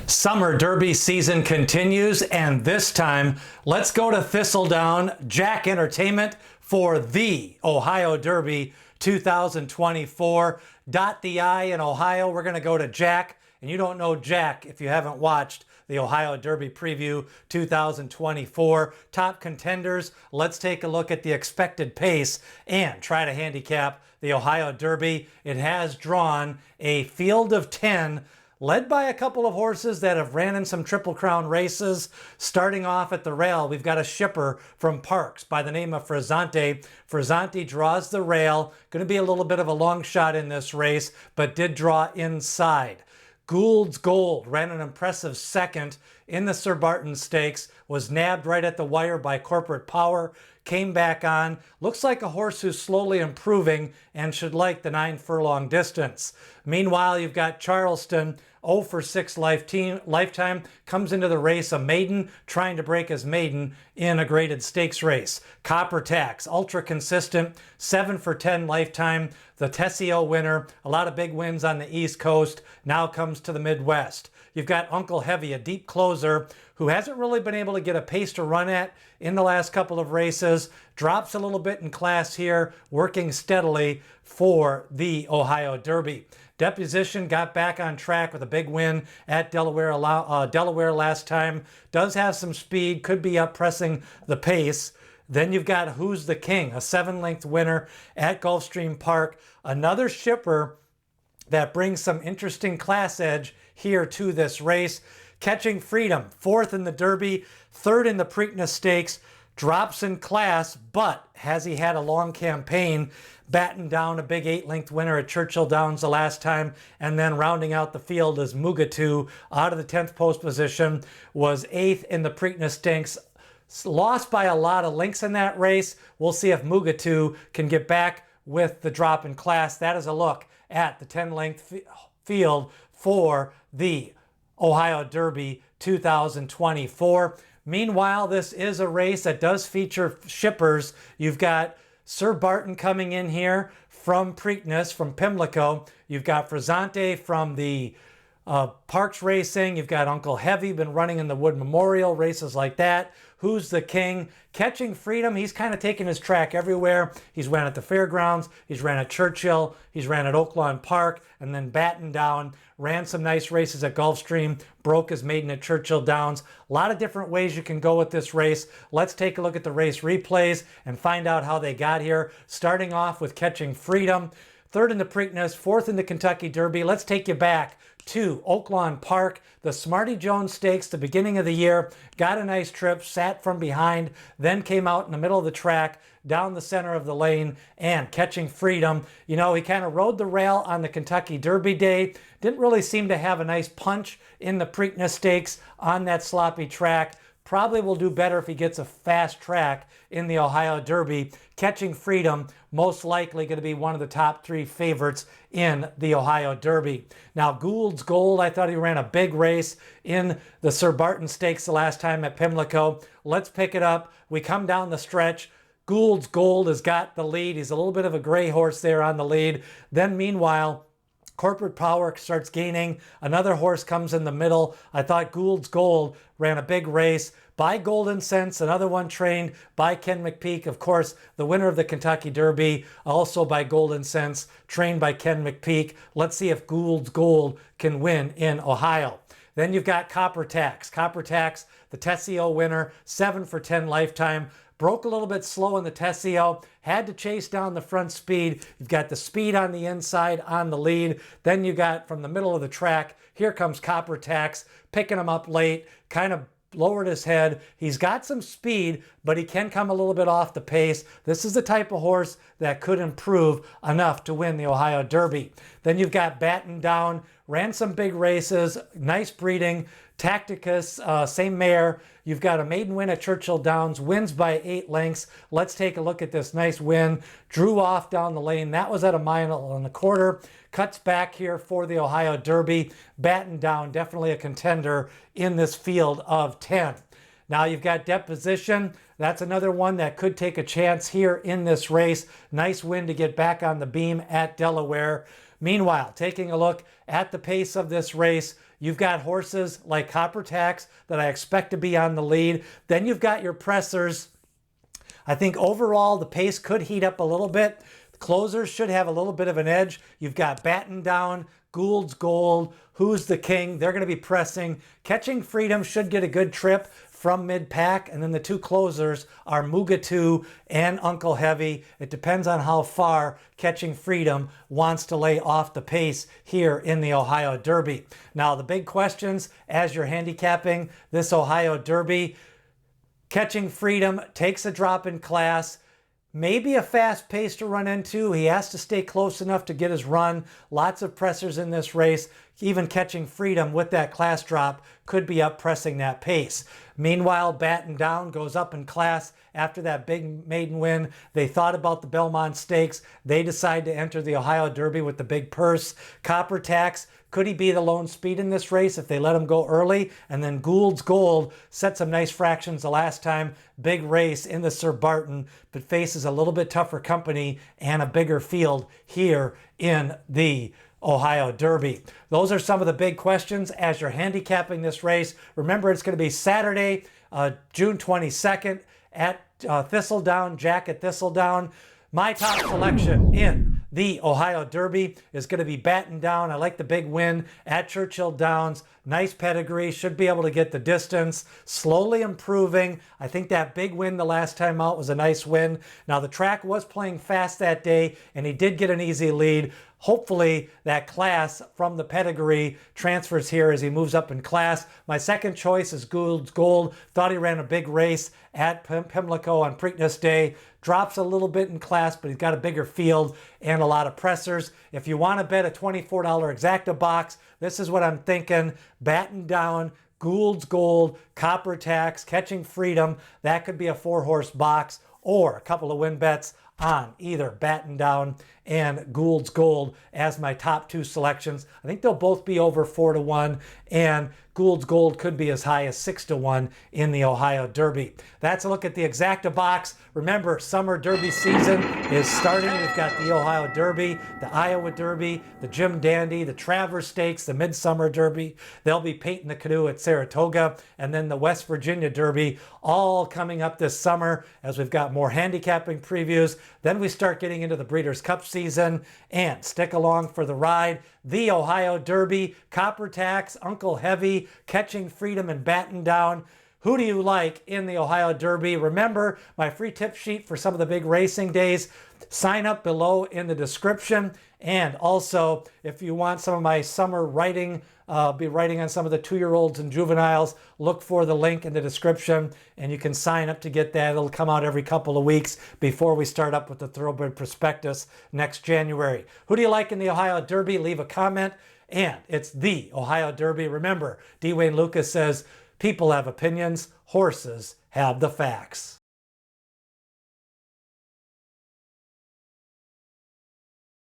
Summer Derby season continues, and this time, let's go to Thistledown Jack Entertainment for the Ohio Derby 2024. Dot the I in Ohio, we're going to go to Jack, and you don't know Jack if you haven't watched the Ohio Derby Preview 2024. Top contenders, let's take a look at the expected pace and try to handicap the Ohio Derby. It has drawn a field of 10, led by a couple of horses that have ran in some Triple Crown races. Starting off at the rail, we've got a shipper from Parks by the name of Frizzante. Frizzante draws the rail. Going to be a little bit of a long shot in this race, but did draw inside. Gould's Gold ran an impressive second in the Sir Barton Stakes, was nabbed right at the wire by Corporate Power, came back on. Looks like a horse who's slowly improving and should like the 9 furlong distance. Meanwhile, you've got Charleston, 0 for 6 lifetime, comes into the race a maiden, trying to break his maiden in a graded stakes race. Copper Tax, ultra consistent, 7 for 10 lifetime, the Tessio winner, a lot of big wins on the East Coast, now comes to the Midwest. You've got Uncle Heavy, a deep closer, who hasn't really been able to get a pace to run at in the last couple of races. Drops a little bit in class here, working steadily for the Ohio Derby. Deposition got back on track with a big win at Delaware last time. Does have some speed, could be up pressing the pace. Then you've got Who's the King, a 7-length winner at Gulfstream Park. Another shipper that brings some interesting class edge here to this race. Catching Freedom, 4th in the Derby, 3rd in the Preakness Stakes, drops in class, but has he had a long campaign? Batten down, a big 8-length winner at Churchill Downs the last time, and then rounding out the field is Mugatu, out of the 10th post position, was 8th in the Preakness Stakes. Lost by a lot of lengths in that race. We'll see if Mugatu can get back with the drop in class. That is a look at the 10-length field for the Ohio Derby 2024. Meanwhile, this is a race that does feature shippers. You've got Sir Barton coming in here from Preakness, from Pimlico. You've got Frizzante from the Parks Racing. You've got Uncle Heavy, been running in the Wood Memorial, races like that. Who's the King? Catching Freedom, he's kind of taken his track everywhere. He's ran at the fairgrounds, he's ran at Churchill, he's ran at Oaklawn Park, and then Batten down. Ran some nice races at Gulfstream, broke his maiden at Churchill Downs. A lot of different ways you can go with this race. Let's take a look at the race replays and find out how they got here. Starting off with Catching Freedom. 3rd in the Preakness, 4th in the Kentucky Derby. Let's take you back to Oaklawn Park, the Smarty Jones Stakes, the beginning of the year. Got a nice trip, sat from behind, then came out in the middle of the track, down the center of the lane, and Catching Freedom. You know, he kind of rode the rail on the Kentucky Derby day. Didn't really seem to have a nice punch in the Preakness Stakes on that sloppy track. Probably will do better if he gets a fast track in the Ohio Derby. Catching Freedom, most likely going to be one of the top 3 favorites in the Ohio Derby. Now, Gould's Gold, I thought he ran a big race in the Sir Barton Stakes the last time at Pimlico. Let's pick it up. We come down the stretch. Gould's Gold has got the lead. He's a little bit of a gray horse there on the lead. Then, meanwhile, Corporate Power starts gaining. Another horse comes in the middle. I thought Gould's Gold ran a big race by Golden Sense, another one trained by Ken McPeek. Of course, the winner of the Kentucky Derby, also by Golden Sense, trained by Ken McPeek. Let's see if Gould's Gold can win in Ohio. Then you've got Copper Tax. Copper Tax, the Tessio winner, 7 for 10 lifetime. Broke a little bit slow in the Tessio, had to chase down the front speed. You've got the speed on the inside on the lead. Then you got from the middle of the track, here comes Copper Tax, picking him up late, kind of lowered his head. He's got some speed, but he can come a little bit off the pace. This is the type of horse that could improve enough to win the Ohio Derby. Then you've got Batten down, ran some big races, nice breeding. Tacticus, same mare. You've got a maiden win at Churchill Downs, wins by 8 lengths. Let's take a look at this nice win. Drew off down the lane. That was at 1.25 miles. Cuts back here for the Ohio Derby. Batten down, definitely a contender in this field of 10. Now you've got Deposition. That's another one that could take a chance here in this race. Nice win to get back on the beam at Delaware. Meanwhile, taking a look at the pace of this race, you've got horses like Copper Tax that I expect to be on the lead. Then you've got your pressers. I think overall the pace could heat up a little bit. The closers should have a little bit of an edge. You've got Batten Down, Gould's Gold, Who's the King. They're going to be pressing. Catching Freedom should get a good trip from mid-pack, and then the two closers are Mugatu and Uncle Heavy. It depends on how far Catching Freedom wants to lay off the pace here in the Ohio Derby. Now, the big questions as you're handicapping this Ohio Derby: Catching Freedom takes a drop in class. Maybe a fast pace to run into. He has to stay close enough to get his run. Lots of pressers in this race. Even Catching Freedom with that class drop could be up pressing that pace. Meanwhile, Batten Down goes up in class after that big maiden win. They thought about the Belmont Stakes. They decide to enter the Ohio Derby with the big purse. Copper Tax, could he be the lone speed in this race if they let him go early? And then Gould's Gold set some nice fractions the last time. Big race in the Sir Barton, but faces a little bit tougher company and a bigger field here in the Ohio Derby. Those are some of the big questions as you're handicapping this race. Remember, it's going to be Saturday, June 22nd at Thistledown, Jack at Thistledown. My top selection in the Ohio Derby is going to be Batten Down. I like the big win at Churchill Downs. Nice pedigree, should be able to get the distance. Slowly improving. I think that big win the last time out was a nice win. Now, the track was playing fast that day, and he did get an easy lead. Hopefully that class from the pedigree transfers here as he moves up in class. My second choice is Gould's Gold. Thought he ran a big race at Pimlico on Preakness Day. Drops a little bit in class, but he's got a bigger field and a lot of pressers. If you want to bet a $24 exacta box, this is what I'm thinking. Batten Down, Gould's Gold, Copper Tax, Catching Freedom. That could be a 4-horse box, or a couple of win bets on either Batten Down and Gould's Gold as my top two selections. I think they'll both be over 4-1, and Gould's Gold could be as high as 6-1 in the Ohio Derby. That's a look at the exacta box. Remember, summer Derby season is starting. We've got the Ohio Derby, the Iowa Derby, the Jim Dandy, the Travers Stakes, the Midsummer Derby. They'll be painting the canoe at Saratoga, and then the West Virginia Derby, all coming up this summer as we've got more handicapping previews. Then we start getting into the Breeders' Cup season, and stick along for the ride. The Ohio Derby, Copper Tax, Uncle Heavy, Catching Freedom, and Batten Down. Who do you like in the Ohio Derby? Remember my free tip sheet for some of the big racing days. Sign up below in the description. And also, if you want some of my summer writing, I'll be writing on some of the 2-year-olds and juveniles. Look for the link in the description, and you can sign up to get that. It'll come out every couple of weeks before we start up with the Thoroughbred Prospectus next January. Who do you like in the Ohio Derby? Leave a comment. And it's the Ohio Derby. Remember, D. Wayne Lucas says, people have opinions, horses have the facts.